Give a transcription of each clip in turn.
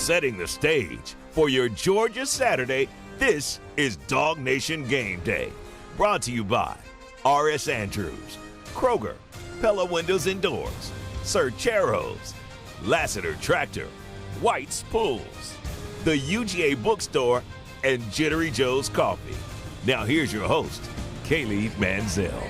setting the stage for your Georgia Saturday. This is DawgNation Gameday, brought to you by R.S. Andrews, Kroger, Pella Windows and Doors, Sir Chero's, Lassiter Tractor, White's Pools, the UGA Bookstore, and Jittery Joe's Coffee. Now here's your host, Kaylee Manziel.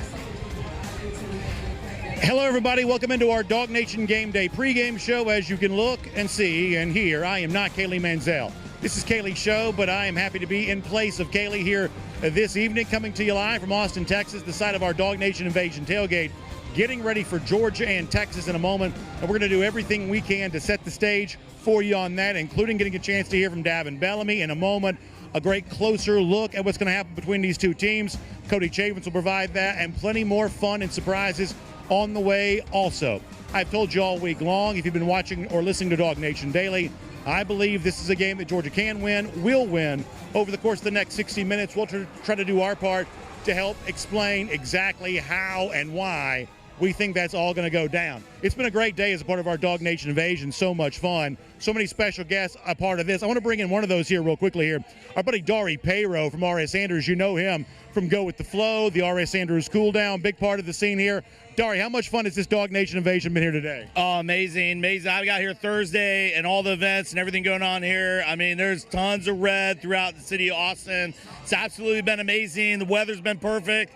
Hello, everybody. Welcome into our DawgNation Gameday pregame show. As you can look and see and hear, I am not Kaylee Manziel. This is Kaylee's show, but I am happy to be in place of Kaylee here this evening, coming to you live from Austin, Texas, the site of our DawgNation Invasion tailgate, getting ready for Georgia and Texas in a moment. And we're going to do everything we can to set the stage for you on that, including getting a chance to hear from Davin Bellamy in a moment. A great closer look at what's going to happen between these two teams. Cody Chavins will provide that, and plenty more fun and surprises on the way also. I've told you all week long, if you've been watching or listening to DawgNation Daily, I believe this is a game that Georgia can win, will win over the course of the next 60 minutes. We'll try to do our part to help explain exactly how and why we think that's all going to go down. It's been a great day as a part of our DawgNation Invasion. So much fun. So many special guests a part of this. I want to bring in one of those here real quickly here. Our buddy Dari Payro from R.S. Andrews. You know him from Go With The Flow, the R.S. Andrews Cool Down. Big part of the scene here. Dari, how much fun has this DawgNation Invasion been here today? Oh, amazing. I got here Thursday and all the events and everything going on here. I mean, there's tons of red throughout the city of Austin. It's absolutely been amazing. The weather's been perfect.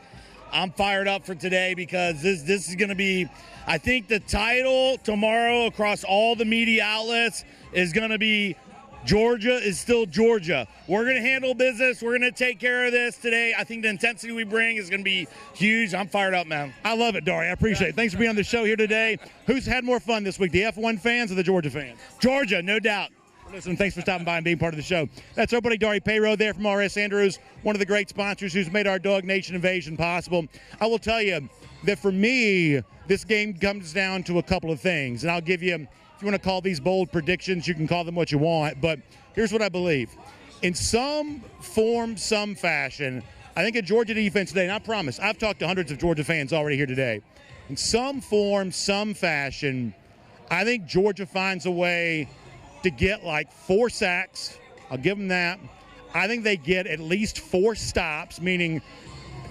I'm fired up for today because this is going to be, I think the title tomorrow across all the media outlets is going to be Georgia is still Georgia. We're going to handle business. We're going to take care of this today. I think the intensity we bring is going to be huge. I'm fired up, man. I love it, Dari. I appreciate it. Thanks for being on the show here today. Who's had more fun this week, the F1 fans or the Georgia fans? Georgia, no doubt. Listen, thanks for stopping by and being part of the show. That's our buddy Dari Payro there from R.S. Andrews, one of the great sponsors who's made our DawgNation Invasion possible. I will tell you that for me, this game comes down to a couple of things. And I'll give you, if you want to call these bold predictions, you can call them what you want. But here's what I believe. In some form, some fashion, I think a Georgia defense today, and I promise, I've talked to hundreds of Georgia fans already here today. In some form, some fashion, I think Georgia finds a way to get like 4 sacks. I'll give them that. I think they get at least 4 stops, meaning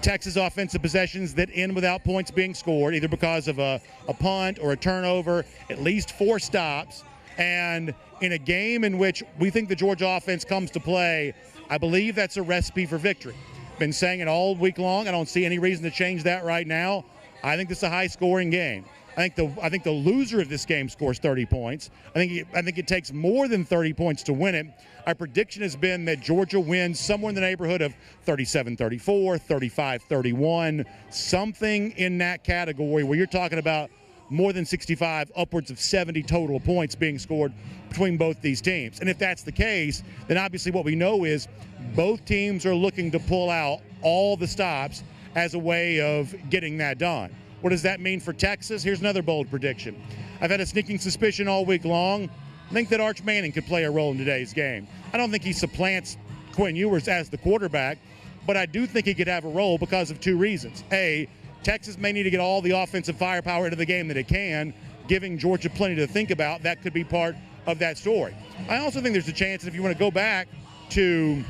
Texas offensive possessions that end without points being scored, either because of a punt or a turnover, at least 4 stops. And in a game in which we think the Georgia offense comes to play, I believe that's a recipe for victory. Been saying it all week long. I don't see any reason to change that right now. I think this is a high-scoring game. I think the loser of this game scores 30 points. I think it takes more than 30 points to win it. Our prediction has been that Georgia wins somewhere in the neighborhood of 37-34, 35-31, something in that category where you're talking about more than 65, upwards of 70 total points being scored between both these teams. And if that's the case, then obviously what we know is both teams are looking to pull out all the stops as a way of getting that done. What does that mean for Texas? Here's another bold prediction. I've had a sneaking suspicion all week long. I think that Arch Manning could play a role in today's game. I don't think he supplants Quinn Ewers as the quarterback, but I do think he could have a role because of 2 reasons. A, Texas may need to get all the offensive firepower into the game that it can, giving Georgia plenty to think about. That could be part of that story. I also think there's a chance, if you want to go back to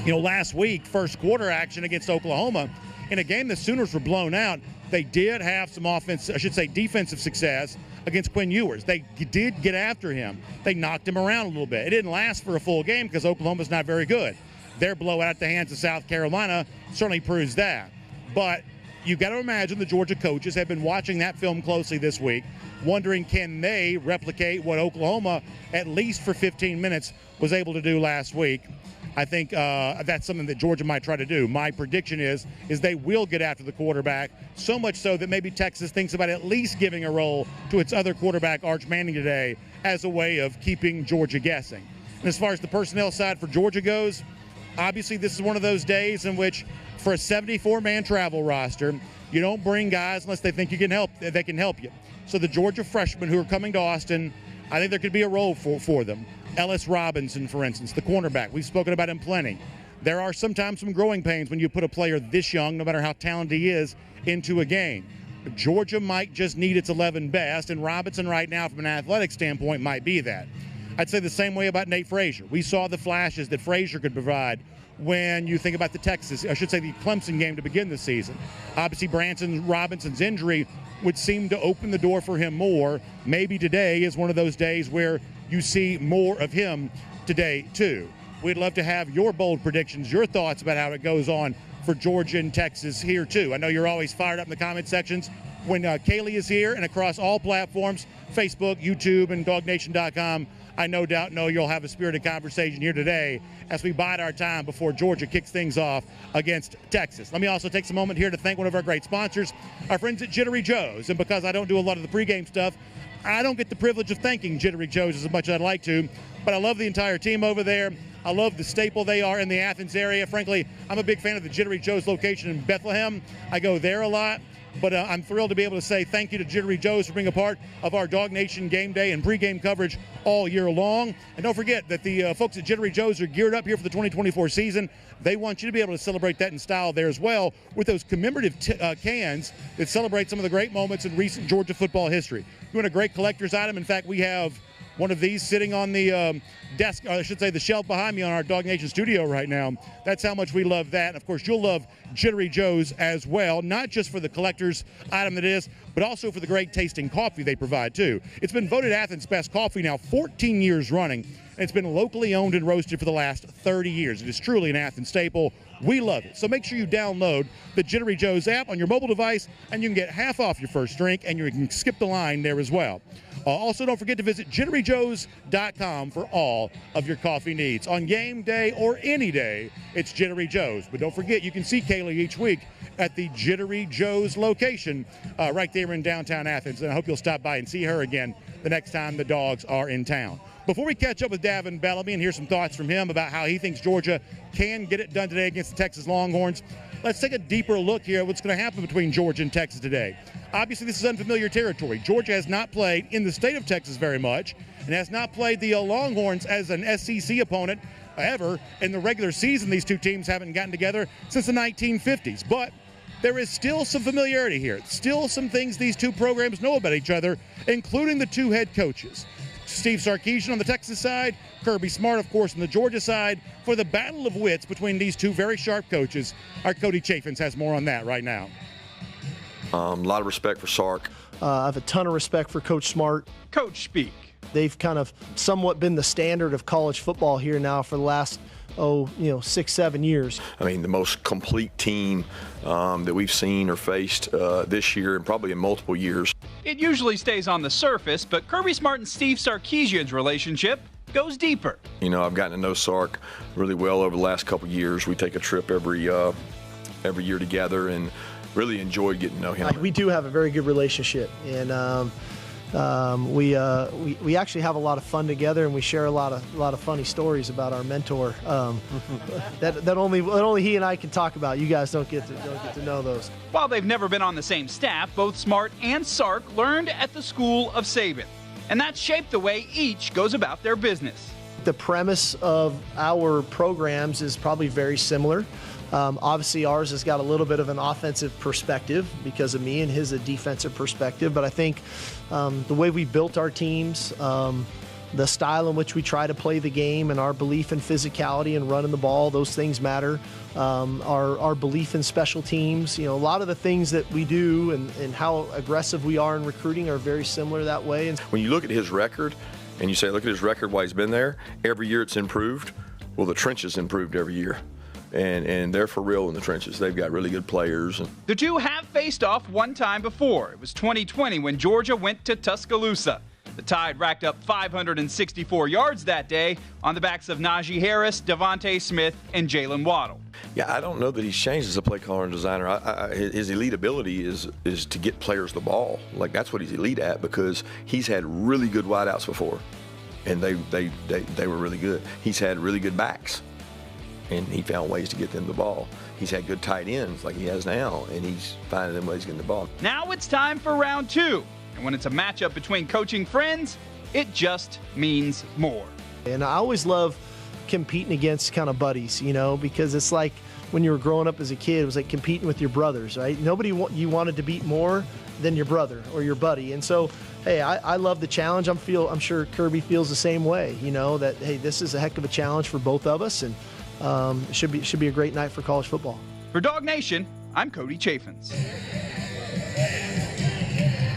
last week, first quarter action against Oklahoma, in a game the Sooners were blown out, they did have some defensive success against Quinn Ewers. They did get after him. They knocked him around a little bit. It didn't last for a full game because Oklahoma's not very good. Their blowout at the hands of South Carolina certainly proves that. But you've got to imagine the Georgia coaches have been watching that film closely this week, wondering can they replicate what Oklahoma, at least for 15 minutes, was able to do last week. I think that's something that Georgia might try to do. My prediction is they will get after the quarterback, so much so that maybe Texas thinks about at least giving a role to its other quarterback, Arch Manning, today as a way of keeping Georgia guessing. And as far as the personnel side for Georgia goes, obviously this is one of those days in which for a 74-man travel roster, you don't bring guys unless they think they can help you. So the Georgia freshmen who are coming to Austin, I think there could be a role for them. Ellis Robinson, for instance, the cornerback. We've spoken about him plenty. There are sometimes some growing pains when you put a player this young, no matter how talented he is, into a game. Georgia might just need its 11 best, and Robinson right now, from an athletic standpoint, might be that. I'd say the same way about Nate Frazier. We saw the flashes that Frazier could provide when you think about the Clemson game to begin the season. Obviously, Branson Robinson's injury would seem to open the door for him more. Maybe today is one of those days where you see more of him today, too. We'd love to have your bold predictions, your thoughts about how it goes on for Georgia and Texas here, too. I know you're always fired up in the comment sections when Kaylee is here, and across all platforms, Facebook, YouTube, and DawgNation.com. I no doubt know you'll have a spirited conversation here today as we bide our time before Georgia kicks things off against Texas. Let me also take some moment here to thank one of our great sponsors, our friends at Jittery Joe's. And because I don't do a lot of the pregame stuff, I don't get the privilege of thanking Jittery Joe's as much as I'd like to, but I love the entire team over there. I love the staple they are in the Athens area. Frankly, I'm a big fan of the Jittery Joe's location in Bethlehem. I go there a lot. But I'm thrilled to be able to say thank you to Jittery Joe's for being a part of our DawgNation Game Day and pregame coverage all year long. And don't forget that the folks at Jittery Joe's are geared up here for the 2024 season. They want you to be able to celebrate that in style there as well with those commemorative cans that celebrate some of the great moments in recent Georgia football history. Doing a great collector's item. In fact, we have one of these sitting on the desk, or I should say the shelf behind me on our DawgNation studio right now. That's how much we love that. And of course, you'll love Jittery Joe's as well, not just for the collector's item that is, but also for the great tasting coffee they provide too. It's been voted Athens' best coffee now 14 years running, and it's been locally owned and roasted for the last 30 years. It is truly an Athens staple. We love it. So make sure you download the Jittery Joe's app on your mobile device, and you can get half off your first drink, and you can skip the line there as well. Also, don't forget to visit JitteryJoes.com for all of your coffee needs. On game day or any day, it's Jittery Joe's. But don't forget, you can see Kaylee each week at the Jittery Joe's location right there in downtown Athens. And I hope you'll stop by and see her again the next time the Dogs are in town. Before we catch up with Davin Bellamy and hear some thoughts from him about how he thinks Georgia can get it done today against the Texas Longhorns, let's take a deeper look here at what's going to happen between Georgia and Texas today. Obviously, this is unfamiliar territory. Georgia has not played in the state of Texas very much and has not played the Longhorns as an SEC opponent ever. In the regular season, these two teams haven't gotten together since the 1950s. But there is still some familiarity here. Still some things these two programs know about each other, including the two head coaches. Steve Sarkisian on the Texas side, Kirby Smart, of course, on the Georgia side. For the battle of wits between these two very sharp coaches, our Cody Chaffins has more on that right now. A lot of respect for Sark. I have a ton of respect for Coach Smart. Coach speak. They've kind of somewhat been the standard of college football here now for the last 6-7 years. I mean, the most complete team that we've seen or faced this year and probably in multiple years. It usually stays on the surface, but Kirby Smart and Steve Sarkisian's relationship goes deeper. You know, I've gotten to know Sark really well over the last couple of years. We take a trip every year together and really enjoyed getting to know him. We do have a very good relationship, and we actually have a lot of fun together, and we share a lot of funny stories about our mentor that only he and I can talk about. You guys don't get to know those. While they've never been on the same staff, both Smart and Sark learned at the school of Saban, and that shaped the way each goes about their business. The premise of our programs is probably very similar. Obviously, ours has got a little bit of an offensive perspective because of me, and his a defensive perspective. But I think the way we built our teams, the style in which we try to play the game, and our belief in physicality and running the ball, those things matter. Our belief in special teams, a lot of the things that we do and how aggressive we are in recruiting are very similar that way. And when you look at his record and you say, look at his record while he's been there, every year it's improved. Well, the trenches improved every year. And they're for real in the trenches. They've got really good players. The two have faced off one time before. It was 2020 when Georgia went to Tuscaloosa. The Tide racked up 564 yards that day on the backs of Najee Harris, Devontae Smith, and Jalen Waddle. Yeah, I don't know that he's changed as a play caller and designer. His elite ability is to get players the ball. Like, that's what he's elite at, because he's had really good wideouts before, and they were really good. He's had really good backs, and he found ways to get them the ball. He's had good tight ends like he has now, and he's finding them ways to get the ball. Now it's time for round two. And when it's a matchup between coaching friends, it just means more. And I always love competing against kind of buddies, because it's like when you were growing up as a kid, it was like competing with your brothers, right? You wanted to beat more than your brother or your buddy. And so hey, I love the challenge. I'm sure Kirby feels the same way. That hey, this is a heck of a challenge for both of us, and it should be a great night for college football. For DawgNation, I'm Cody Chaffins.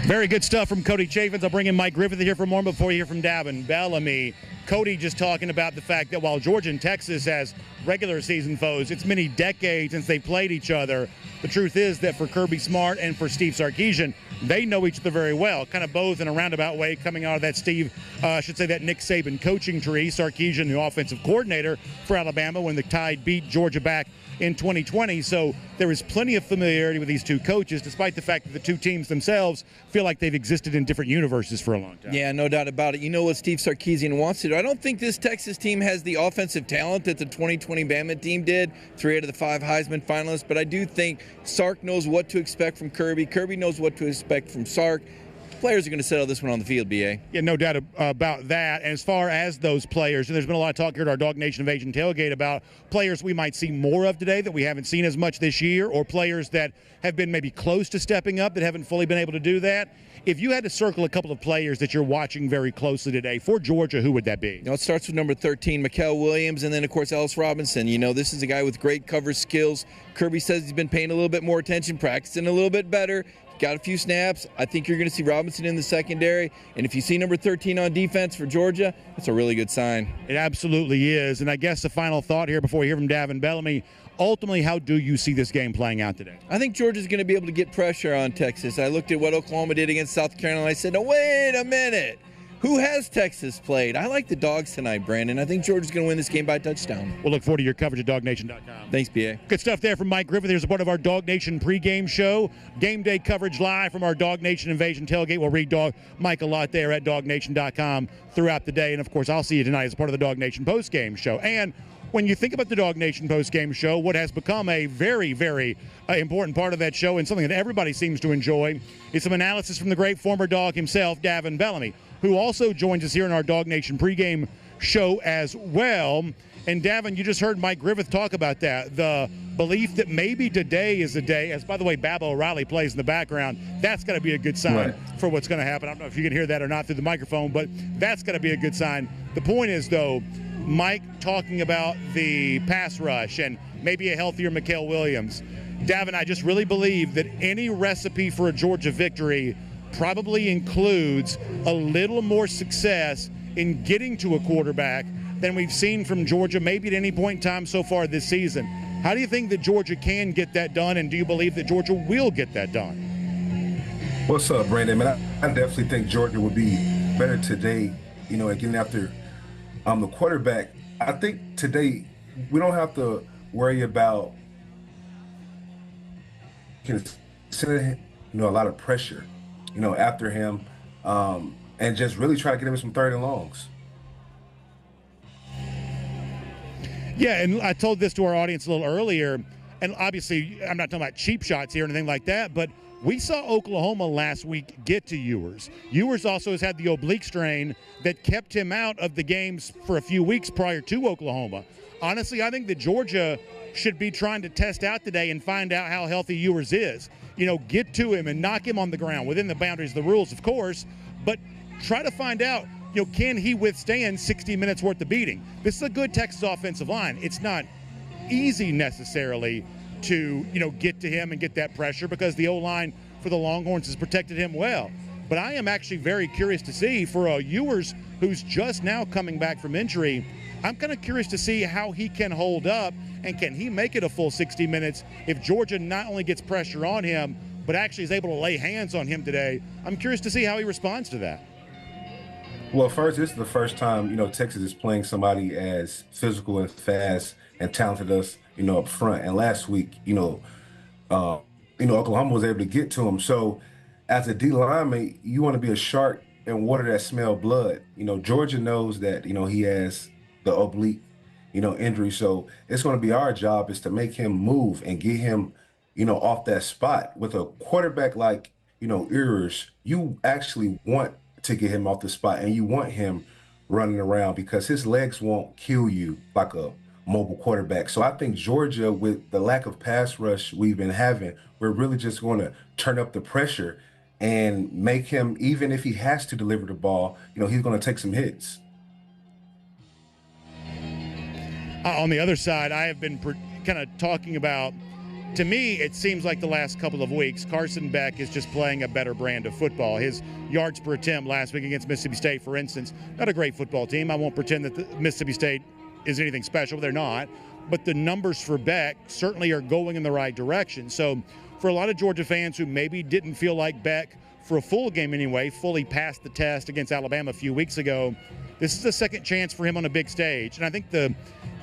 Very good stuff from Cody Chaffins. I'll bring in Mike Griffith here for more before you hear from Davin Bellamy. Cody just talking about the fact that while Georgia and Texas has regular season foes, it's many decades since they played each other. The truth is that for Kirby Smart and for Steve Sarkisian, they know each other very well, kind of both in a roundabout way coming out of that that Nick Saban coaching tree. Sarkisian, the offensive coordinator for Alabama when the Tide beat Georgia back in 2020. So there is plenty of familiarity with these two coaches, despite the fact that the two teams themselves feel like they've existed in different universes for a long time. Yeah, no doubt about it. You know what Steve Sarkisian wants to do. I don't think this Texas team has the offensive talent that the 2020 Bama team did, 3 out of the 5 Heisman finalists, but I do think Sark knows what to expect from Kirby. Kirby knows what to expect from Sark. Players are going to settle this one on the field, B.A. Yeah, no doubt about that. And as far as those players, and there's been a lot of talk here at our DawgNation Invasion Tailgate about players we might see more of today that we haven't seen as much this year, or players that have been maybe close to stepping up that haven't fully been able to do that. If you had to circle a couple of players that you're watching very closely today for Georgia, who would that be? It starts with number 13, Mikael Williams, and then, of course, Ellis Robinson. This is a guy with great cover skills. Kirby says he's been paying a little bit more attention, practicing a little bit better. Got a few snaps. I think you're going to see Robinson in the secondary. And if you see number 13 on defense for Georgia, that's a really good sign. It absolutely is. And I guess the final thought here before we hear from Davin Bellamy, ultimately, how do you see this game playing out today? I think Georgia's going to be able to get pressure on Texas. I looked at what Oklahoma did against South Carolina. I said, no, wait a minute. Who has Texas played? I like the Dogs tonight, Brandon. I think Georgia's going to win this game by a touchdown. We'll look forward to your coverage at DawgNation.com. Thanks, B.A. Good stuff there from Mike Griffith. Here's a part of our DawgNation pregame show. Game day coverage live from our DawgNation Invasion Tailgate. We'll read Mike a lot there at DawgNation.com throughout the day. And, of course, I'll see you tonight as part of the DawgNation postgame show. And when you think about the DawgNation postgame show, what has become a very, very important part of that show and something that everybody seems to enjoy is some analysis from the great former dog himself, Davin Bellamy, who also joins us here in our DawgNation pregame show as well. And Davin, you just heard Mike Griffith talk about that, the belief that maybe today is the day, as by the way, Baba O'Reilly plays in the background. That's going to be a good sign for what's going to happen. I don't know if you can hear that or not through the microphone, but that's going to be a good sign. The point is, though, Mike talking about the pass rush and maybe a healthier Mikael Williams. Davin, I just really believe that any recipe for a Georgia victory probably includes a little more success in getting to a quarterback than we've seen from Georgia maybe at any point in time so far this season. How do you think that Georgia can get that done, and do you believe that Georgia will get that done? What's up, Brandon? Man, I definitely think Georgia will be better today, at getting after the quarterback. I think today we don't have to worry about considering, a lot of pressure, after him, and just really try to get him some 3rd and longs. Yeah, and I told this to our audience a little earlier, and obviously I'm not talking about cheap shots here or anything like that, but we saw Oklahoma last week get to Ewers. Ewers also has had the oblique strain that kept him out of the games for a few weeks prior to Oklahoma. Honestly, I think that Georgia should be trying to test out today and find out how healthy Ewers is. Get to him and knock him on the ground within the boundaries of the rules, of course, but try to find out, can he withstand 60 minutes worth of beating? This is a good Texas offensive line. It's not easy necessarily to, get to him and get that pressure because the O-line for the Longhorns has protected him well. But I am actually very curious to see for Ewers, who's just now coming back from injury, I'm kind of curious to see how he can hold up and can he make it a full 60 minutes if Georgia not only gets pressure on him, but actually is able to lay hands on him today. I'm curious to see how he responds to that. Well, first, this is the first time, Texas is playing somebody as physical and fast and talented as, up front. And last week, Oklahoma was able to get to him. So as a D lineman, you want to be a shark and water that smell blood. Georgia knows that, he has the oblique, injury. So it's going to be our job is to make him move and get him, off that spot. With a quarterback like, Ewers, you actually want to get him off the spot and you want him running around because his legs won't kill you like a mobile quarterback. So I think Georgia, with the lack of pass rush we've been having, we're really just going to turn up the pressure and make him, even if he has to deliver the ball, he's going to take some hits. On the other side, I have been kind of talking about, to me, it seems like the last couple of weeks, Carson Beck is just playing a better brand of football. His yards per attempt last week against Mississippi State, for instance, not a great football team. I won't pretend that Mississippi State is anything special. They're not. But the numbers for Beck certainly are going in the right direction. So for a lot of Georgia fans who maybe didn't feel like Beck, for a full game anyway, fully passed the test against Alabama a few weeks ago, this is a second chance for him on a big stage. And I think the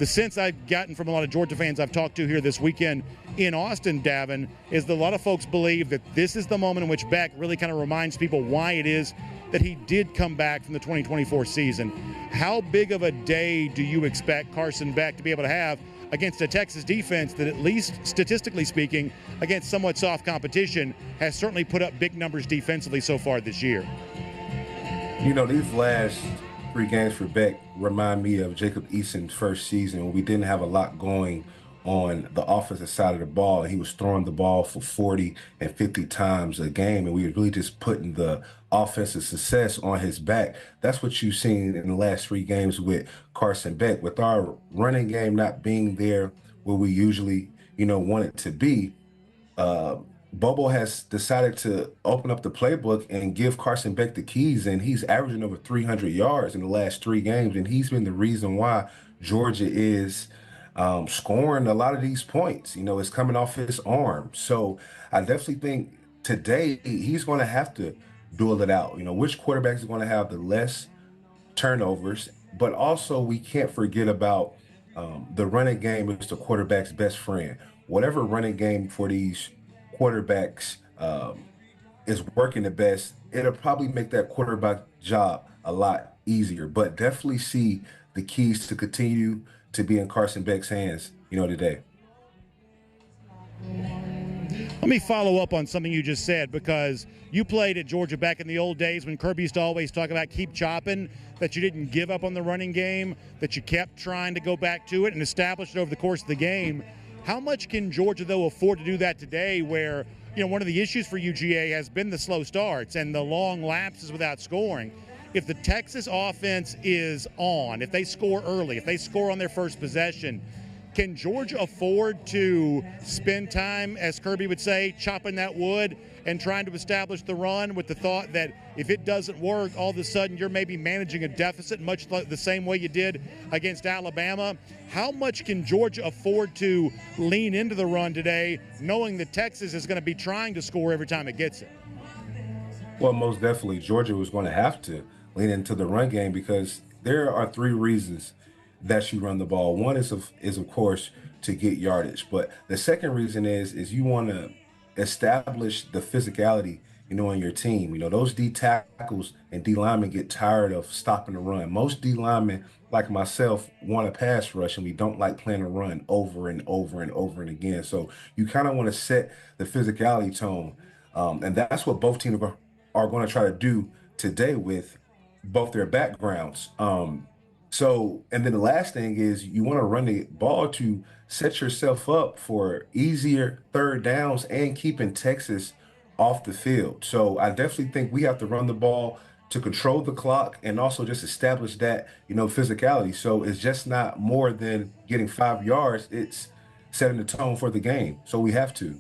sense I've gotten from a lot of Georgia fans I've talked to here this weekend in Austin, Davin, is that a lot of folks believe that this is the moment in which Beck really kind of reminds people why it is that he did come back from the 2024 season. How big of a day do you expect Carson Beck to be able to have against a Texas defense that, at least statistically speaking, against somewhat soft competition, has certainly put up big numbers defensively so far this year? These last 3 games for Beck remind me of Jacob Eason's first season, when we didn't have a lot going on the offensive side of the ball. He was throwing the ball for 40 and 50 times a game, and we were really just putting the offensive success on his back. That's what you've seen in the last 3 games with Carson Beck. With our running game not being there where we usually, want it to be, Bobo has decided to open up the playbook and give Carson Beck the keys, and he's averaging over 300 yards in the last 3 games, and he's been the reason why Georgia is scoring a lot of these points. It's coming off his arm. So I definitely think today he's going to have to duel it out. Which quarterback is going to have the less turnovers, but also we can't forget about the running game is the quarterback's best friend. Whatever running game for these quarterbacks is working the best, it'll probably make that quarterback job a lot easier. But definitely see the keys to continue to be in Carson Beck's hands, today. Let me follow up on something you just said, because you played at Georgia back in the old days when Kirby used to always talk about keep chopping, that you didn't give up on the running game, that you kept trying to go back to it and establish it over the course of the game. How much can Georgia, though, afford to do that today, where, one of the issues for UGA has been the slow starts and the long lapses without scoring? If the Texas offense is on, if they score early, if they score on their first possession, can Georgia afford to spend time, as Kirby would say, chopping that wood and trying to establish the run, with the thought that if it doesn't work, all of a sudden you're maybe managing a deficit, much like the same way you did against Alabama? How much can Georgia afford to lean into the run today, knowing that Texas is going to be trying to score every time it gets it? Well, most definitely Georgia was going to have to lean into the run game, because there are 3 reasons that you run the ball. One is of course to get yardage, but the second reason is you want to establish the physicality, in your team. Those D tackles and D linemen get tired of stopping the run. Most D linemen, like myself, want to pass rush, and we don't like playing a run over and over and over and again. So you kind of want to set the physicality tone, and that's what both teams are going to try to do today with both their backgrounds. And then the last thing is you want to run the ball to set yourself up for easier 3rd downs and keeping Texas off the field. So I definitely think we have to run the ball to control the clock and also just establish that, physicality. So it's just not more than getting 5 yards. It's setting the tone for the game. So we have to.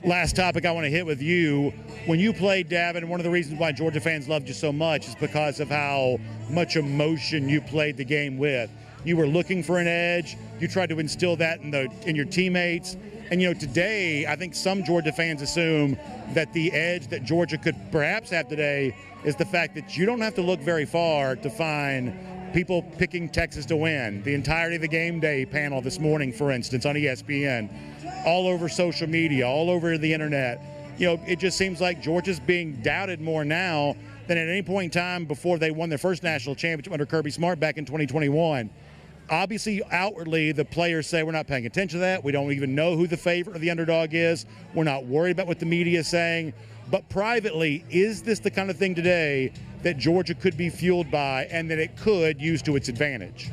Last topic I want to hit with you. When you played, Davin, one of the reasons why Georgia fans loved you so much is because of how much emotion you played the game with. You were looking for an edge. You tried to instill that in your teammates. And, today, I think some Georgia fans assume that the edge that Georgia could perhaps have today is the fact that you don't have to look very far to find people picking Texas to win. The entirety of the Game Day panel this morning, for instance, on ESPN, all over social media, all over the internet. It just seems like Georgia's being doubted more now than at any point in time before they won their first national championship under Kirby Smart back in 2021. Obviously, outwardly, the players say we're not paying attention to that. We don't even know who the favorite or the underdog is. We're not worried about what the media is saying. But privately, is this the kind of thing today that Georgia could be fueled by and that it could use to its advantage?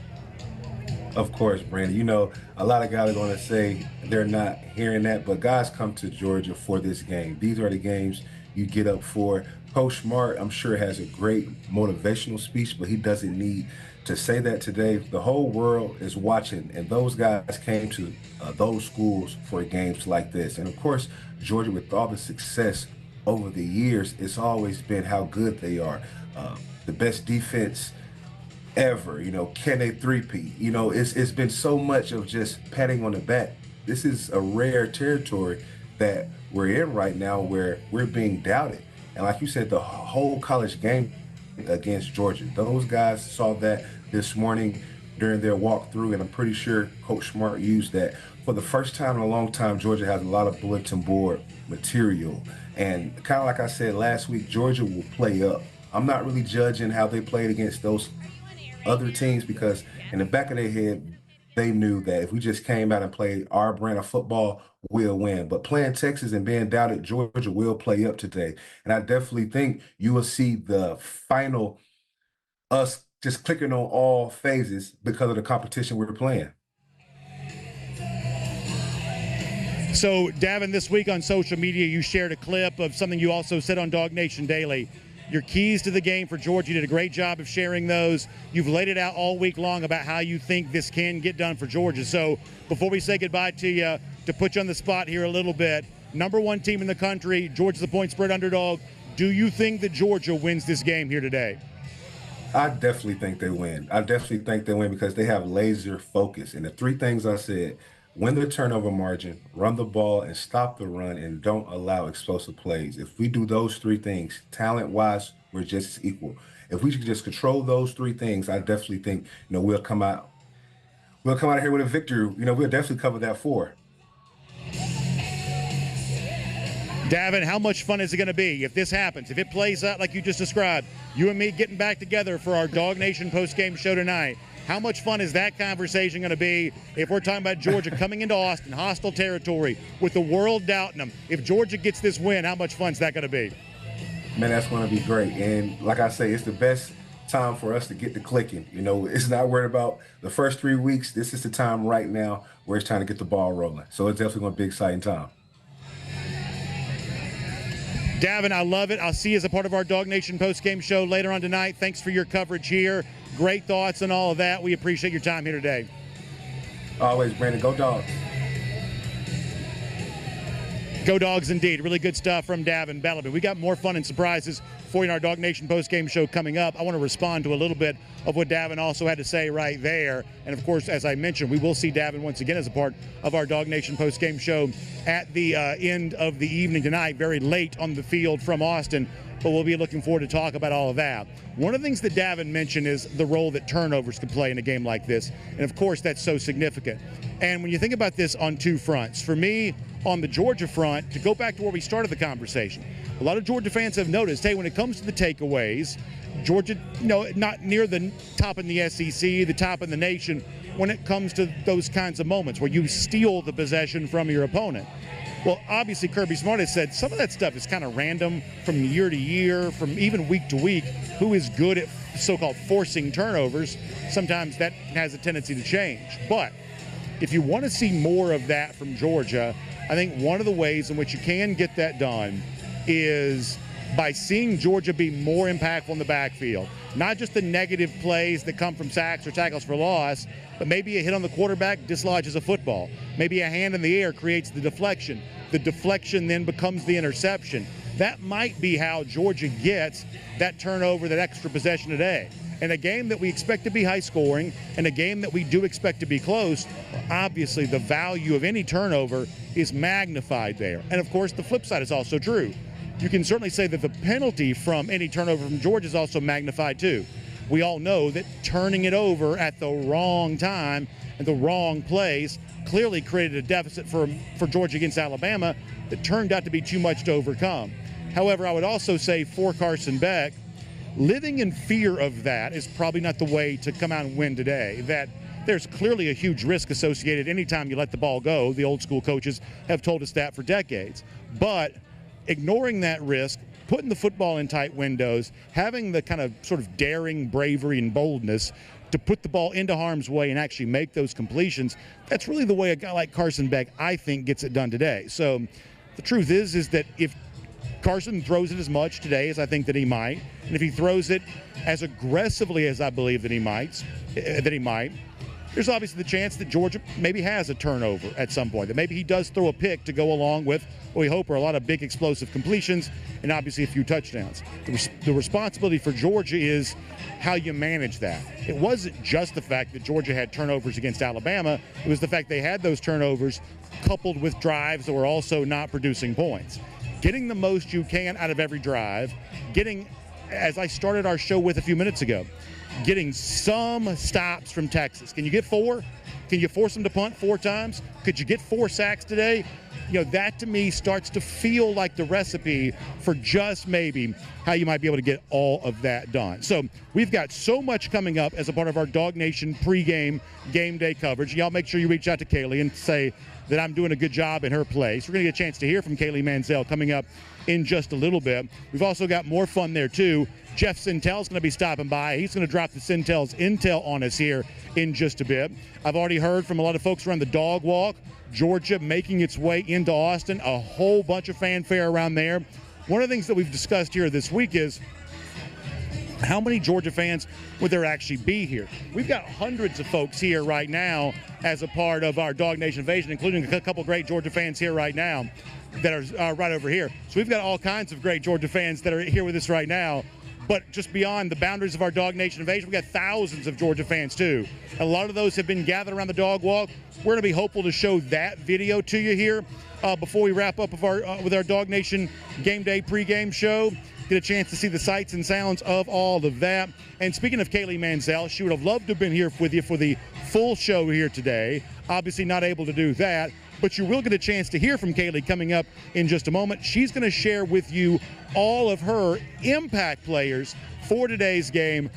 Of course, Brandon. You know, a lot of guys are going to say they're not hearing that, but guys come to Georgia for this game. These are the games you get up for. Coach Smart, I'm sure, has a great motivational speech, but he doesn't need to say that today. The whole world is watching, and those guys came to those schools for games like this. And of course, Georgia, with all the success over the years, it's always been how good they are. The best defense ever, you know, can they three-peat? You know, it's been so much of just patting on the back. This is a rare territory that we're in right now where we're being doubted. And like you said, the whole college game against Georgia, those guys saw that this morning during their walkthrough, and I'm pretty sure Coach Smart used that. For the first time in a long time, Georgia has a lot of bulletin board material. And kind of like I said last week, Georgia will play up. I'm not really judging how they played against those other teams, because in the back of their head, they knew that if we just came out and played our brand of football, we'll win. But playing Texas and being doubted, Georgia will play up today. And I definitely think you will see the final us just clicking on all phases because of the competition we're playing. So, Davin, this week on social media, you shared a clip of something you also said on DawgNation Daily. Your keys to the game for Georgia. You did a great job of sharing those. You've laid it out all week long about how you think this can get done for Georgia. So before we say goodbye to you, to put you on the spot here a little bit, number one team in the country, Georgia's the point spread underdog. Do you think that Georgia wins this game here today? I definitely think they win. I definitely think they win because they have laser focus. And the three things I said: win the turnover margin, run the ball, and stop the run, and don't allow explosive plays. If we do those three things, talent-wise, we're just as equal. If we can just control those three things, I definitely think, you know, we'll come out of here with a victory. You know, we'll definitely cover that 4. Davin, how much fun is it going to be if this happens, if it plays out like you just described, you and me getting back together for our DawgNation post-game show tonight? How much fun is that conversation going to be if we're talking about Georgia coming into Austin, hostile territory, with the world doubting them? If Georgia gets this win, how much fun is that going to be? Man, that's going to be great. And like I say, it's the best time for us to get to clicking. You know, it's not worried about the first 3 weeks. This is the time right now where it's time to get the ball rolling. So it's definitely going to be an exciting time. Davin, I love it. I'll see you as a part of our DawgNation post-game show later on tonight. Thanks for your coverage here. Great thoughts and all of that. We appreciate your time here today. Always, Brandon. Go Dogs. Go Dogs indeed. Really good stuff from Davin Bellamy. We got more fun and surprises for you in our DawgNation post-game show coming up. I want to respond to a little bit of what Davin also had to say right there. And, of course, as I mentioned, we will see Davin once again as a part of our DawgNation post-game show at the end of the evening tonight, very late on the field from Austin. But we'll be looking forward to talk about all of that. One of the things that Davin mentioned is the role that turnovers could play in a game like this. And, of course, that's so significant. And when you think about this on two fronts, for me, on the Georgia front, to go back to where we started the conversation, a lot of Georgia fans have noticed, hey, when it comes to the takeaways, Georgia, you know, not near the top in the SEC, the top in the nation, when it comes to those kinds of moments where you steal the possession from your opponent. Well, obviously, Kirby Smart has said some of that stuff is kind of random from year to year, from even week to week. Who is good at so-called forcing turnovers? Sometimes that has a tendency to change. But if you want to see more of that from Georgia, I think one of the ways in which you can get that done is by seeing Georgia be more impactful in the backfield. Not just the negative plays that come from sacks or tackles for loss, but maybe a hit on the quarterback dislodges a football. Maybe a hand in the air creates the deflection. The deflection then becomes the interception. That might be how Georgia gets that turnover, that extra possession today. In a game that we expect to be high scoring, and a game that we do expect to be close, obviously the value of any turnover is magnified there. And of course, the flip side is also true. You can certainly say that the penalty from any turnover from Georgia is also magnified too. We all know that turning it over at the wrong time and the wrong place clearly created a deficit for Georgia against Alabama that turned out to be too much to overcome. However, I would also say for Carson Beck, living in fear of that is probably not the way to come out and win today. That there's clearly a huge risk associated anytime you let the ball go. The old school coaches have told us that for decades. But ignoring that risk, putting the football in tight windows, having the kind of sort of daring bravery and boldness to put the ball into harm's way and actually make those completions, that's really the way a guy like Carson Beck, I think, gets it done today. So the truth is that if Carson throws it as much today as I think that he might, and if he throws it as aggressively as I believe that he might, there's obviously the chance that Georgia maybe has a turnover at some point, that maybe he does throw a pick to go along with what we hope are a lot of big explosive completions and obviously a few touchdowns. The responsibility for Georgia is how you manage that. It wasn't just the fact that Georgia had turnovers against Alabama. It was the fact they had those turnovers coupled with drives that were also not producing points. Getting the most you can out of every drive, getting, as I started our show with a few minutes ago, getting some stops from Texas. Can you get 4? Can you force them to punt 4 times? Could you get 4 sacks today? You know, that to me starts to feel like the recipe for just maybe how you might be able to get all of that done. So we've got so much coming up as a part of our DawgNation pregame game day coverage. Y'all make sure you reach out to Kaylee and say that I'm doing a good job in her place. We're going to get a chance to hear from Kaylee Mansell coming up in just a little bit. We've also got more fun there, too. Jeff Sintel's going to be stopping by. He's going to drop the Sintel's intel on us here in just a bit. I've already heard from a lot of folks around the dog walk. Georgia making its way into Austin. A whole bunch of fanfare around there. One of the things that we've discussed here this week is how many Georgia fans would there actually be here? We've got hundreds of folks here right now as a part of our DawgNation Invasion, including a couple great Georgia fans here right now that are right over here. So we've got all kinds of great Georgia fans that are here with us right now. But just beyond the boundaries of our DawgNation Invasion, we've got thousands of Georgia fans, too. A lot of those have been gathered around the dog walk. We're going to be hopeful to show that video to you here before we wrap up with our DawgNation Game Day pregame show. Get a chance to see the sights and sounds of all of that. And speaking of Kaylee Mansell, she would have loved to have been here with you for the full show here today. Obviously not able to do that, but you will get a chance to hear from Kaylee coming up in just a moment. She's going to share with you all of her impact players for today's game.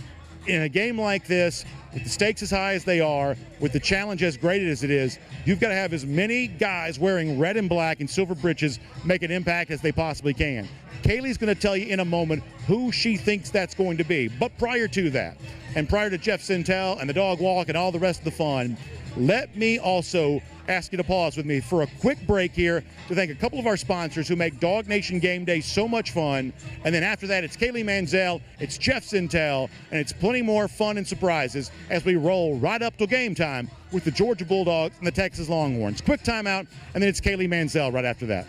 In a game like this, with the stakes as high as they are, with the challenge as great as it is, you've got to have as many guys wearing red and black and silver breeches make an impact as they possibly can. Kaylee's going to tell you in a moment who she thinks that's going to be. But prior to that, and prior to Jeff Sintel and the dog walk and all the rest of the fun, let me also ask you to pause with me for a quick break here to thank a couple of our sponsors who make DawgNation Game Day so much fun. And then after that, it's Kaylee Mansell, it's Jeff Sintel, and it's plenty more fun and surprises as we roll right up to game time with the Georgia Bulldogs and the Texas Longhorns. Quick timeout, and then it's Kaylee Mansell right after that.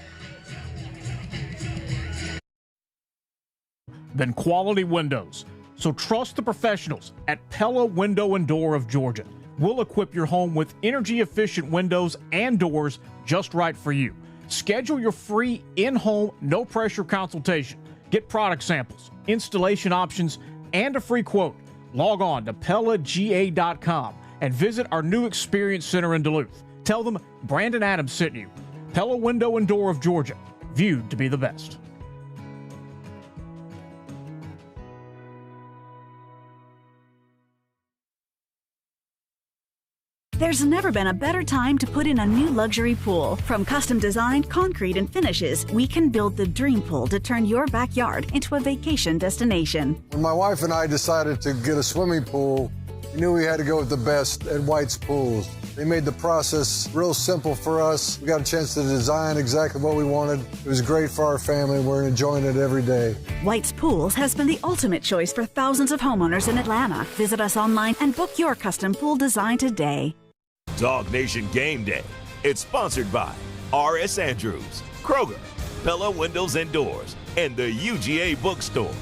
Than quality windows. So trust the professionals at Pella Window and Door of Georgia. We'll equip your home with energy-efficient windows and doors just right for you. Schedule your free in-home, no-pressure consultation. Get product samples, installation options, and a free quote. Log on to PellaGA.com and visit our new Experience Center in Duluth. Tell them Brandon Adams sent you. Pella Window and Door of Georgia, viewed to be the best. There's never been a better time to put in a new luxury pool. From custom designed concrete and finishes, we can build the dream pool to turn your backyard into a vacation destination. When my wife and I decided to get a swimming pool, we knew we had to go with the best at White's Pools. They made the process real simple for us. We got a chance to design exactly what we wanted. It was great for our family. We're enjoying it every day. White's Pools has been the ultimate choice for thousands of homeowners in Atlanta. Visit us online and book your custom pool design today. DawgNation Game Day. It's sponsored by R.S. Andrews, Kroger, Pella Windows and Doors, and the UGA Bookstore.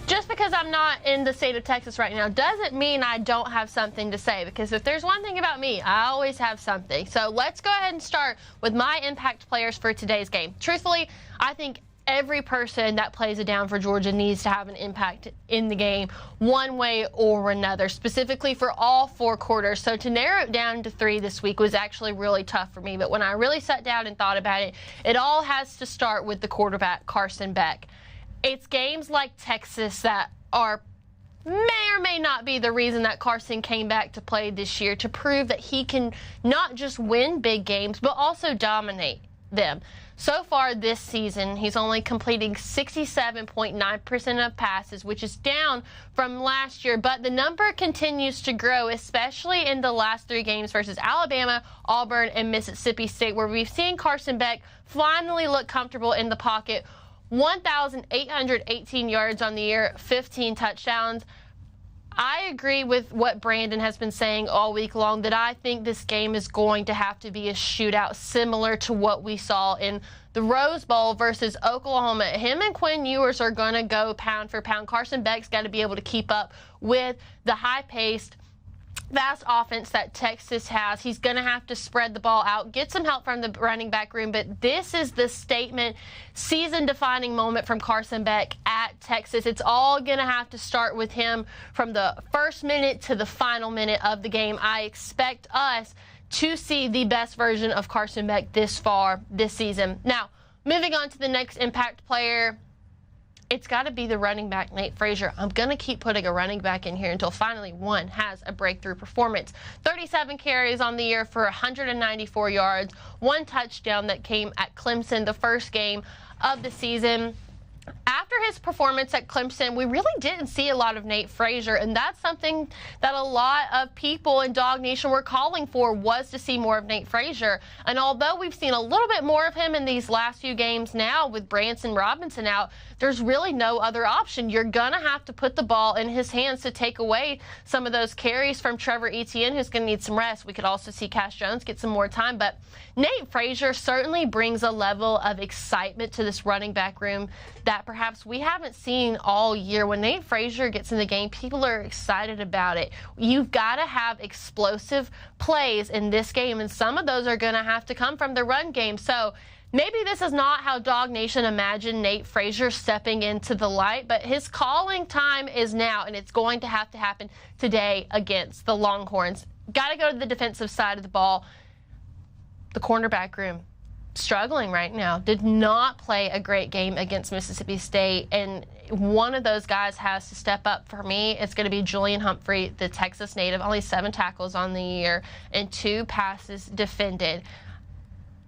Just because I'm not in the state of Texas right now doesn't mean I don't have something to say, because if there's one thing about me, I always have something. So let's go ahead and start with my impact players for today's game. Truthfully, I think every person that plays a down for Georgia needs to have an impact in the game one way or another, specifically for all 4 quarters. So to narrow it down to 3 this week was actually really tough for me. But when I really sat down and thought about it, it all has to start with the quarterback, Carson Beck. It's games like Texas that may or may not be the reason that Carson came back to play this year, to prove that he can not just win big games, but also dominate them. So far this season, he's only completing 67.9% of passes, which is down from last year, but the number continues to grow, especially in the last 3 games versus Alabama, Auburn, and Mississippi State, where we've seen Carson Beck finally look comfortable in the pocket. 1,818 yards on the year, 15 touchdowns. I agree with what Brandon has been saying all week long, that I think this game is going to have to be a shootout similar to what we saw in the Rose Bowl versus Oklahoma. Him and Quinn Ewers are going to go pound for pound. Carson Beck's got to be able to keep up with the high-paced, fast offense that Texas has. He's going to have to spread the ball out, get some help from the running back room, but this is the statement, season-defining moment from Carson Beck at Texas. It's all going to have to start with him from the first minute to the final minute of the game. I expect us to see the best version of Carson Beck this far this season. Now, moving on to the next impact player, it's got to be the running back, Nate Frazier. I'm going to keep putting a running back in here until finally one has a breakthrough performance. 37 carries on the year for 194 yards, 1 touchdown that came at Clemson, the first game of the season. After his performance at Clemson, we really didn't see a lot of Nate Frazier, and that's something that a lot of people in DawgNation were calling for, was to see more of Nate Frazier. And although we've seen a little bit more of him in these last few games now with Branson Robinson out, there's really no other option. You're going to have to put the ball in his hands to take away some of those carries from Trevor Etienne, who's going to need some rest. We could also see Cash Jones get some more time, but Nate Frazier certainly brings a level of excitement to this running back room that perhaps we haven't seen all year. When Nate Frazier gets in the game, people are excited about it. You've got to have explosive plays in this game, and some of those are going to have to come from the run game. So maybe this is not how DawgNation imagined Nate Frazier stepping into the light, but his calling time is now, and it's going to happen today against the Longhorns. Got to go to the defensive side of the ball. The cornerback room, struggling right now. Did not play a great game against Mississippi State, and one of those guys has to step up. For me, it's going to be Julian Humphrey, the Texas native. Only 7 tackles on the year and 2 passes defended.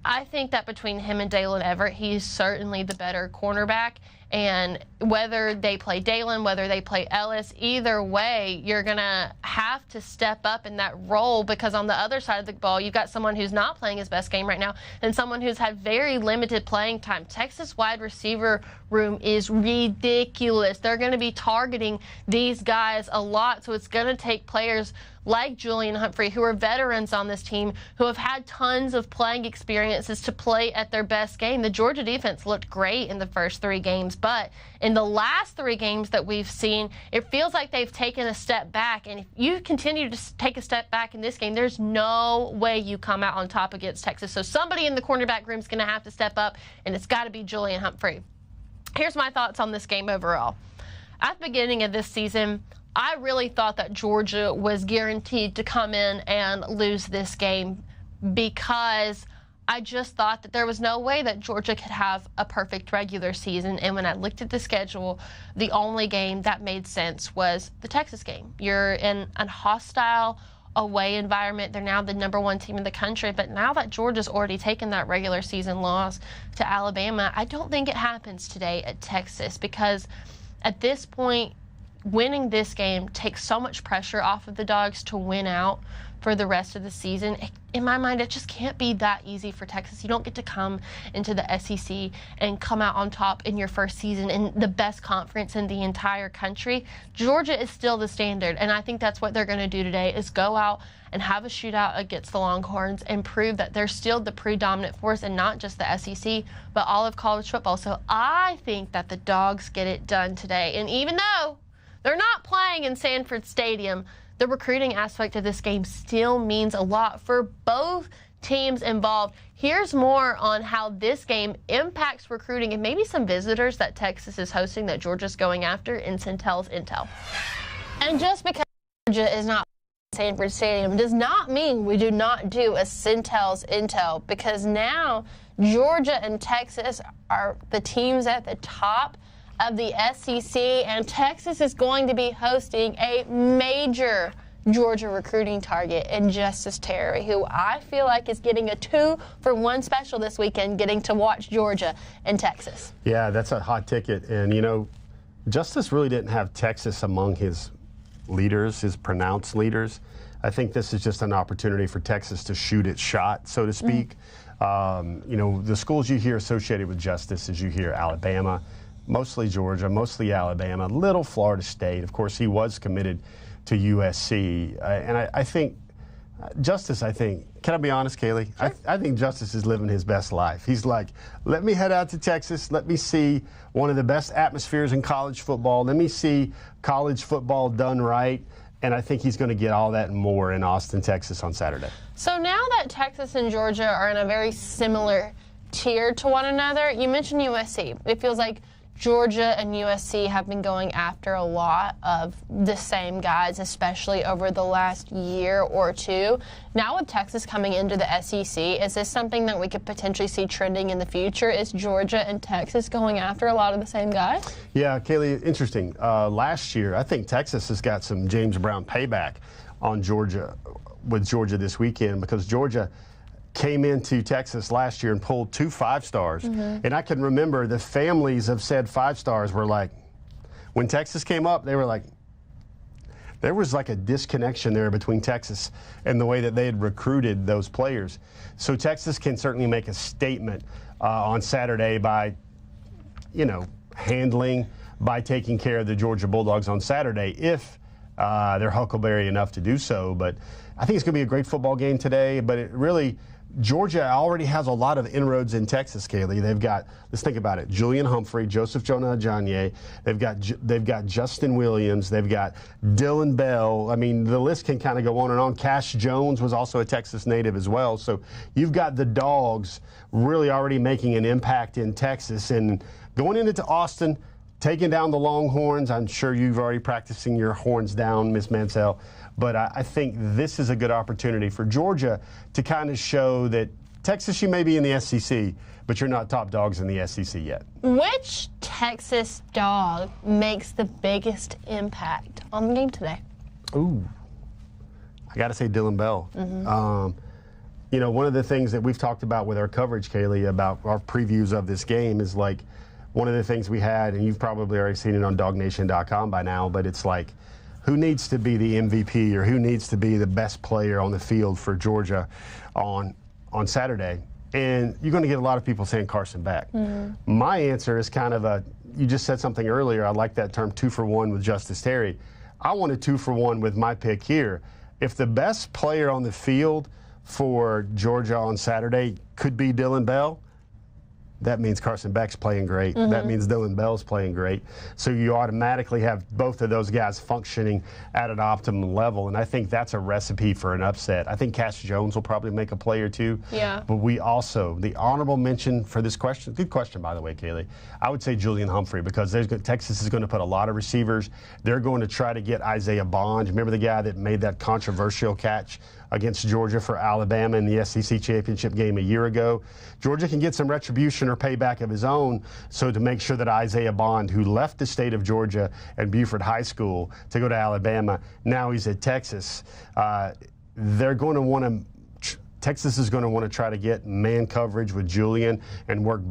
I think that between him and Dalen Everett, he's certainly the better cornerback. And whether they play Dalen, whether they play Ellis, either way, you're going to have to step up in that role, because on the other side of the ball, you've got someone who's not playing his best game right now and someone who's had very limited playing time. Texas wide receiver room is ridiculous. They're going to be targeting these guys a lot, so it's going to take players like Julian Humphrey, who are veterans on this team, who have had tons of playing experiences, to play at their best game. The Georgia defense looked great in the first 3 games, but in the last 3 games that we've seen, it feels like they've taken a step back. And if you continue to take a step back in this game, there's no way you come out on top against Texas. So somebody in the cornerback room is going to have to step up, and it's got to be Julian Humphrey. Here's my thoughts on this game overall. At the beginning of this season, I really thought that Georgia was guaranteed to come in and lose this game, because I just thought that there was no way that Georgia could have a perfect regular season. And when I looked at the schedule, the only game that made sense was the Texas game. You're in a hostile away environment. They're now the #1 team in the country. But now that Georgia's already taken that regular season loss to Alabama, I don't think it happens today at Texas, because at this point, winning this game takes so much pressure off of the Dogs to win out for the rest of the season. In my mind, it just can't be that easy for Texas. You don't get to come into the SEC and come out on top in your first season in the best conference in the entire country. Georgia is still the standard, and I think that's what they're going to do today, is go out and have a shootout against the Longhorns and prove that they're still the predominant force, and not just the SEC, but all of college football. So I think that the Dogs get it done today. And even though they're not playing in Sanford Stadium, the recruiting aspect of this game still means a lot for both teams involved. Here's more on how this game impacts recruiting and maybe some visitors that Texas is hosting that Georgia's going after in Centel's Intel. And just because Georgia is not playing Sanford Stadium does not mean we do not do a Centel's Intel, because now Georgia and Texas are the teams at the top of the SEC, and Texas is going to be hosting a major Georgia recruiting target in Justice Terry, who I feel like is getting a 2-for-1 special this weekend, getting to watch Georgia and Texas. Yeah, that's a hot ticket. And, you know, Justice really didn't have Texas among his leaders, his pronounced leaders. I think this is just an opportunity for Texas to shoot its shot, so to speak. You know, the schools you hear associated with Justice is you hear Alabama, mostly Georgia, mostly Alabama, little Florida State. Of course, he was committed to USC. And I think Justice, can I be honest, Kaylee? Sure. I think Justice is living his best life. He's like, let me head out to Texas. Let me see one of the best atmospheres in college football. Let me see college football done right. And I think he's going to get all that and more in Austin, Texas on Saturday. So now that Texas and Georgia are in a very similar tier to one another, you mentioned USC. It feels like Georgia and USC have been going after a lot of the same guys, especially over the last year or two. Now with Texas coming into the SEC, is this something that we could potentially see trending in the future? Is Georgia and Texas going after a lot of the same guys? Yeah, Kaylee, interesting. Last year, I think Texas has got some James Brown payback on Georgia with Georgia this weekend, because Georgia came into Texas last year and pulled 2 5-stars. And I can remember the families of said 5-stars were like, when Texas came up, they were like, there was like a disconnection there between Texas and the way that they had recruited those players. So Texas can certainly make a statement on Saturday by, you know, by taking care of the Georgia Bulldogs on Saturday, if they're huckleberry enough to do so. But I think it's going to be a great football game today, but it really, Georgia already has a lot of inroads in Texas, Kaylee. They've got, let's think about it, Julian Humphrey, Joseph Jonah-Ajonye. They've got Justin Williams. They've got Dylan Bell. I mean, the list can kind of go on and on. Cash Jones was also a Texas native as well. So you've got the Dogs really already making an impact in Texas. And going into Austin, taking down the Longhorns, I'm sure you've already practicing your horns down, Miss Mansell. But I think this is a good opportunity for Georgia to kind of show that Texas, you may be in the SEC, but you're not top dogs in the SEC yet. Which Texas dog makes the biggest impact on the game today? Ooh, I got to say Dylan Bell. You know, one of the things that we've talked about with our coverage, Kaylee, about our previews of this game is like one of the things we had, and you've probably already seen it on DawgNation.com by now, but it's like, who needs to be the MVP or who needs to be the best player on the field for Georgia on Saturday? And you're going to get a lot of people saying Carson Beck. My answer is kind of you just said something earlier. I like that term, 2-for-1 with Justice Terry. I want a 2-for-1 with my pick here. If the best player on the field for Georgia on Saturday could be Dylan Bell, that means Carson Beck's playing great. That means Dylan Bell's playing great. So you automatically have both of those guys functioning at an optimum level, and I think that's a recipe for an upset. I think Cash Jones will probably make a play or two. Yeah. But we also, the honorable mention for this question, good question, by the way, Kaylee, I would say Julian Humphrey, because Texas is going to put a lot of receivers. They're going to try to get Isaiah Bond. Remember the guy that made that controversial catch against Georgia for Alabama in the SEC championship game a year ago? Georgia can get some retribution or payback of his own, so to make sure that Isaiah Bond, who left the state of Georgia and Buford High School to go to Alabama, now he's at Texas, they're going to want to, Texas is going to want to try to get man coverage with Julian and work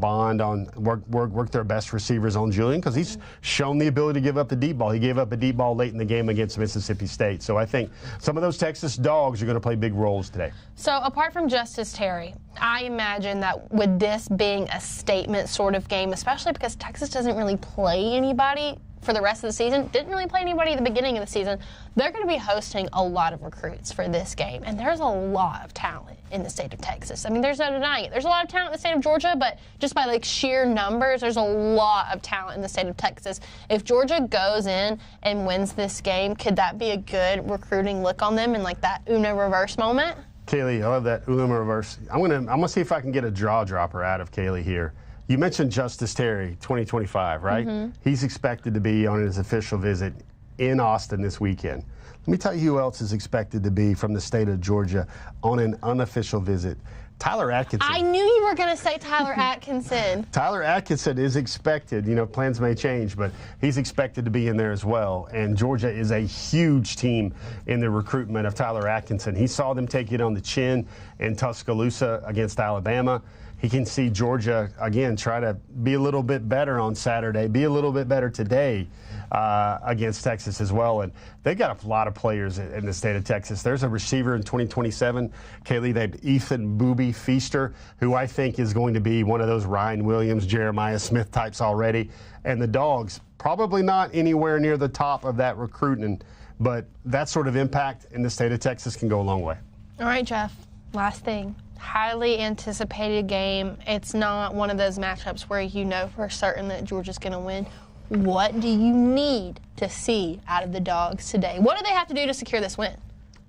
their best receivers on Julian, because he's shown the ability to give up the deep ball. He gave up a deep ball late in the game against Mississippi State. So I think some of those Texas dogs are going to play big roles today. So apart from Justice Terry, I imagine that with this being a statement sort of game, especially because Texas doesn't really play anybody for the rest of the season, didn't really play anybody at the beginning of the season, they're going to be hosting a lot of recruits for this game. And there's a lot of talent in the state of Texas. I mean, there's no denying it. There's a lot of talent in the state of Georgia, but just by like sheer numbers, there's a lot of talent in the state of Texas. If Georgia goes in and wins this game, could that be a good recruiting look on them in like that Uno reverse moment? Kaylee, I love that Uno reverse. I'm gonna see if I can get a jaw dropper out of Kaylee here. You mentioned Justice Terry, 2025, right? He's expected to be on his official visit in Austin this weekend. Let me tell you who else is expected to be from the state of Georgia on an unofficial visit. Tyler Atkinson. I knew you were going to say Tyler Atkinson. Tyler Atkinson is expected. You know, plans may change, but he's expected to be in there as well. And Georgia is a huge team in the recruitment of Tyler Atkinson. He saw them take it on the chin in Tuscaloosa against Alabama. He can see Georgia, again, try to be a little bit better on Saturday, be a little bit better today against Texas as well. And they've got a lot of players in the state of Texas. There's a receiver in 2027, Kaylee, named Ethan Booby Feaster, who I think is going to be one of those Ryan Williams, Jeremiah Smith types already. And the Dogs, probably not anywhere near the top of that recruiting, but that sort of impact in the state of Texas can go a long way. All right, Jeff, last thing. Highly anticipated game. It's not one of those matchups where you know for certain that Georgia's going to win. What do you need to see out of the Dogs today? What do they have to do to secure this win?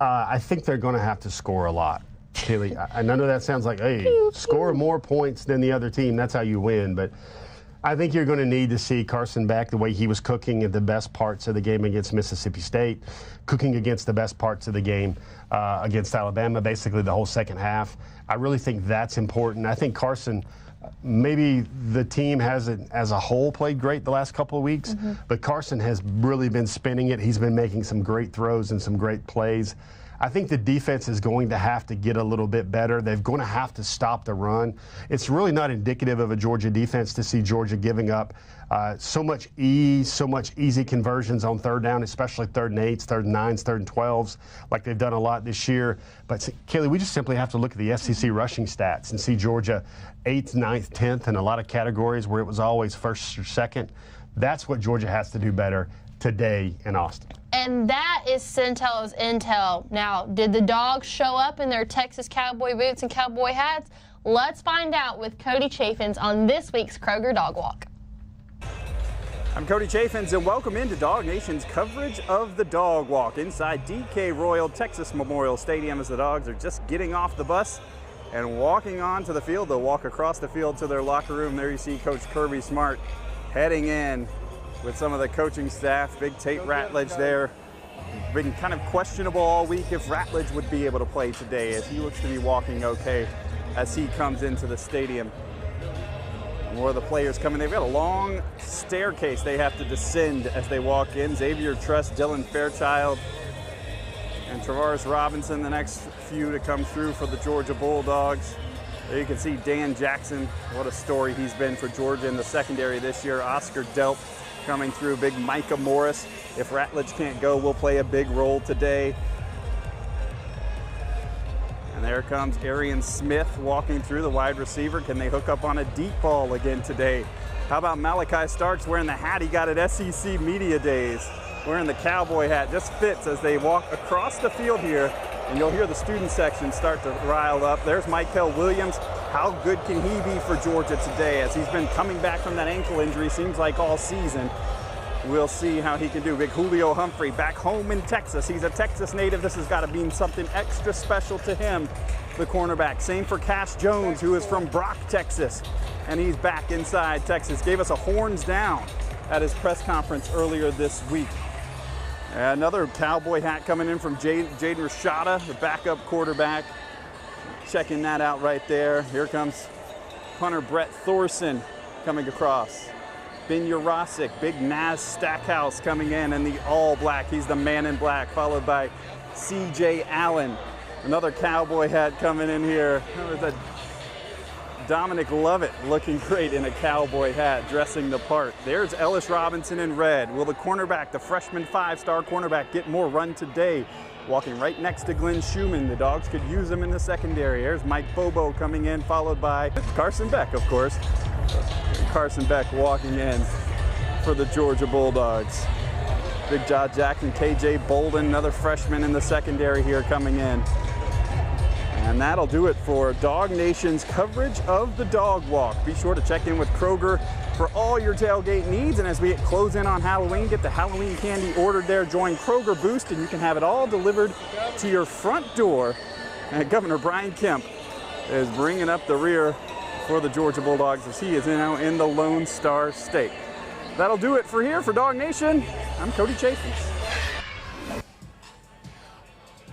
I think they're going to have to score a lot. Kaylee, I know that sounds like, hey, score more points than the other team. That's how you win. But I think you're going to need to see Carson Beck, the way he was cooking at the best parts of the game against Mississippi State, cooking against the best parts of the game against Alabama, basically the whole second half. I really think that's important. I think Carson, maybe the team hasn't as a whole played great the last couple of weeks, but Carson has really been spinning it. He's been making some great throws and some great plays. I think the defense is going to have to get a little bit better. They're going to have to stop the run. It's really not indicative of a Georgia defense to see Georgia giving up so much easy conversions on third down, especially 3rd and 8s, 3rd and 9s, 3rd and 12s, like they've done a lot this year. But, Kaylee, we just simply have to look at the SEC rushing stats and see Georgia 8th, 9th, 10th in a lot of categories where it was always 1st or 2nd. That's what Georgia has to do better today in Austin. And that is Centel's intel. Now, did the Dogs show up in their Texas Cowboy boots and cowboy hats? Let's find out with Cody Chaffins on this week's Kroger Dog Walk. I'm Cody Chaffins, and welcome into DawgNation's coverage of the Dog Walk inside DK Royal Texas Memorial Stadium as the Dogs are just getting off the bus and walking onto the field. They'll walk across the field to their locker room. There you see Coach Kirby Smart heading in with some of the coaching staff. Big Tate Ratledge there. Been kind of questionable all week if Ratledge would be able to play today, as he looks to be walking okay as he comes into the stadium. More of the players coming. They've got a long staircase they have to descend as they walk in. Xavier Truss, Dylan Fairchild, and Travaris Robinson, the next few to come through for the Georgia Bulldogs. There you can see Dan Jackson. What a story he's been for Georgia in the secondary this year. Oscar Delp coming through. Big Micah Morris. If Ratledge can't go, we'll play a big role today. And there comes Arian Smith walking through, the wide receiver. Can they hook up on a deep ball again today? How about Malachi Starks wearing the hat he got at SEC Media Days? Wearing the cowboy hat, just fits as they walk across the field here. And you'll hear the student section start to rile up. There's Michael Williams. How good can he be for Georgia today, as he's been coming back from that ankle injury, seems like all season. We'll see how he can do. Big Julio Humphrey back home in Texas. He's a Texas native. This has got to mean something extra special to him, the cornerback. Same for Cash Jones, who is from Brock, Texas, and he's back inside Texas. Gave us a horns down at his press conference earlier this week. Another cowboy hat coming in from Jaden Rashada, the backup quarterback. Checking that out right there. Here comes punter Brett Thorson coming across. Ben Urasic, big Naz Stackhouse coming in the all black. He's the man in black, followed by C.J. Allen. Another cowboy hat coming in here. Dominic Lovett looking great in a cowboy hat, dressing the part. There's Ellis Robinson in red. Will the cornerback, the freshman 5-star cornerback, get more run today? Walking right next to Glenn Schumann. The Dogs could use him in the secondary. There's Mike Bobo coming in, followed by Carson Beck, of course. Carson Beck walking in for the Georgia Bulldogs. Big Jaw Jackson, KJ Bolden, another freshman in the secondary here coming in. And that'll do it for DawgNation's coverage of the Dog Walk. Be sure to check in with Kroger for all your tailgate needs. And as we close in on Halloween, get the Halloween candy ordered there. Join Kroger Boost, and you can have it all delivered to your front door. And Governor Brian Kemp is bringing up the rear for the Georgia Bulldogs as he is now in the Lone Star State. That'll do it for DawgNation. I'm Cody Chaffins.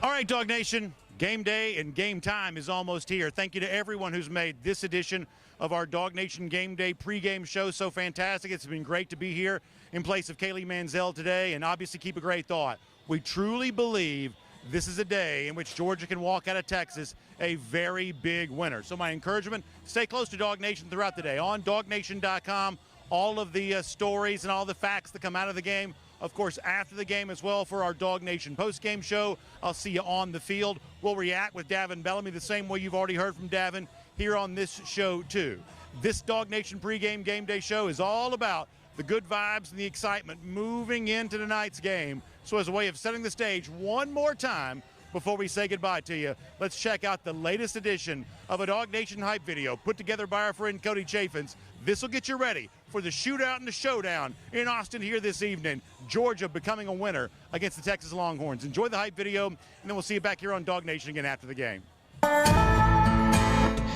All right, Dog Nation, game day and game time is almost here. Thank you to everyone who's made this edition of our DawgNation Game Day pregame show so fantastic. It's been great to be here in place of Kaylee Manziel today, and obviously keep a great thought. We truly believe this is a day in which Georgia can walk out of Texas a very big winner. So my encouragement, stay close to DawgNation throughout the day. On DawgNation.com, all of the stories and all the facts that come out of the game. Of course, after the game as well for our DawgNation postgame show. I'll see you on the field. We'll react with Davin Bellamy the same way you've already heard from Davin here on this show too. This DawgNation pregame game day show is all about the good vibes and the excitement moving into tonight's game. So as a way of setting the stage one more time before we say goodbye to you, let's check out the latest edition of a DawgNation hype video put together by our friend Cody Chaffins. This will get you ready for the shootout and the showdown in Austin here this evening. Georgia becoming a winner against the Texas Longhorns. Enjoy the hype video, and then we'll see you back here on DawgNation again after the game.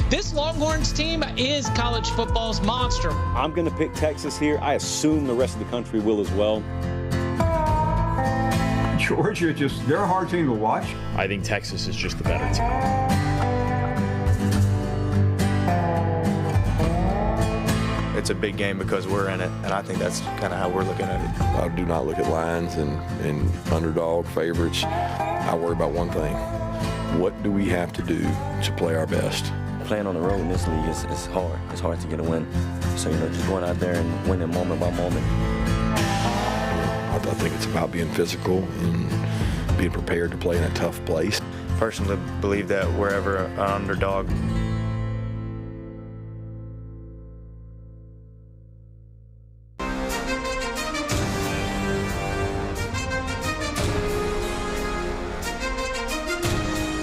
This Longhorns team is college football's monster. I'm going to pick Texas here. I assume the rest of the country will as well. Georgia, they're a hard team to watch. I think Texas is just the better team. It's a big game because we're in it, and I think that's kind of how we're looking at it. I do not look at lines and underdog favorites. I worry about one thing. What do we have to do to play our best? Playing on the road in this league is hard. It's hard to get a win. So, just going out there and winning moment by moment. I think it's about being physical and being prepared to play in a tough place. Personally believe that wherever an underdog